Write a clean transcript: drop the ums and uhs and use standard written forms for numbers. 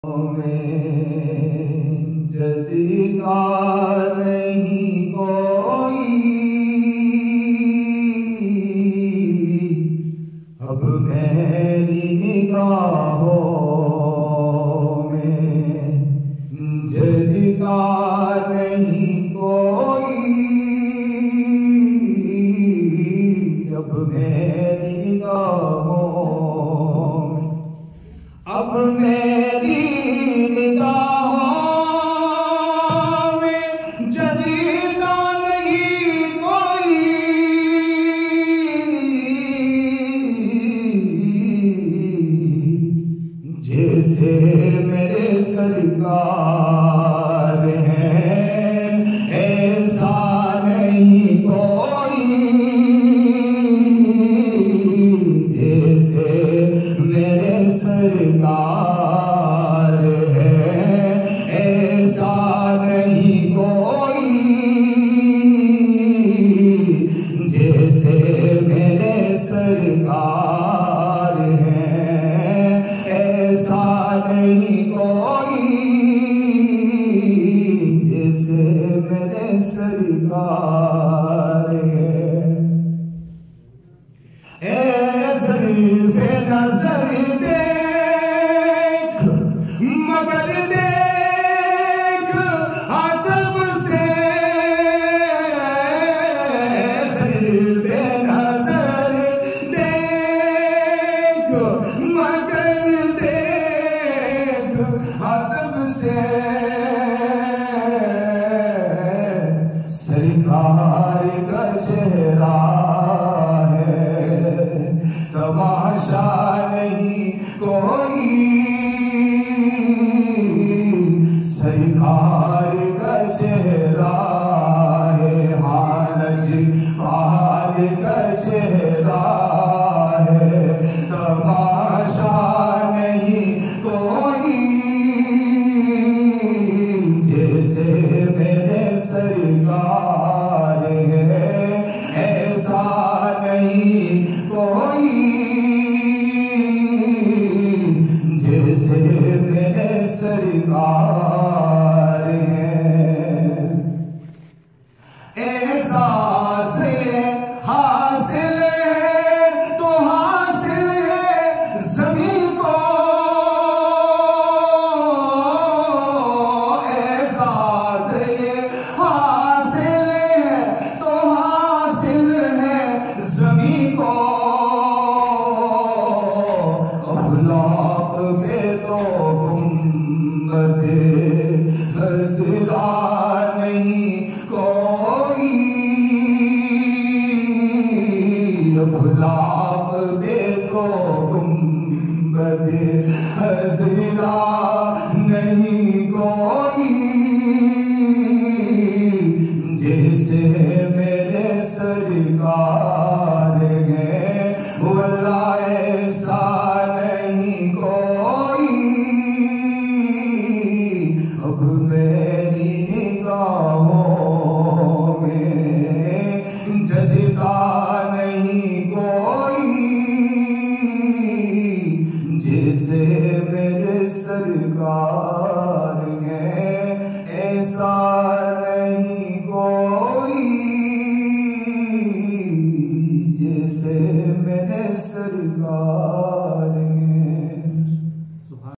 में जजता नहीं कोई, अब मेरी निगाहों में जजता नहीं कोई, अब मेरी निगाहों में, अब मेरी निगाहों में जजीता नहीं कोई, जैसे मेरे सरकार हैं ऐसा नहीं कोई, जैसे मेरे सरकार है ऐसा नहीं कोई, जैसे मेरे सरकार है ऐसा नहीं कोई, जैसे मेरे सरकार है। ज़रीफ़े नज़र देख मगर देख अदब से, ज़रीफ़े नज़र देख मगर देख अदब से, सरकार का चेहरा तमाशा नहीं कोई, सरकार का चेहरा है हालज हाल का चेहरा है, तमाशा नहीं कोई, जैसे मेरे सरकार है ऐसा नहीं कोई, जैसे मेरे सरकार हैं। एहसास हासिल है तो हासिल है ज़मीन को, एहसास हासिल है तो हासिल है ज़मीन को, अफ़लाक पे तो गुंबदे हज़रा नहीं कोई, अफ़लाक पे तो गुंबदे हज़रा नहीं कोई, जैसे मेरे सरकार है वल्लाह ऐसा नहीं कोई, अब मेरी निगाहों में जजता नहीं कोई, जैसे मेरे सरकार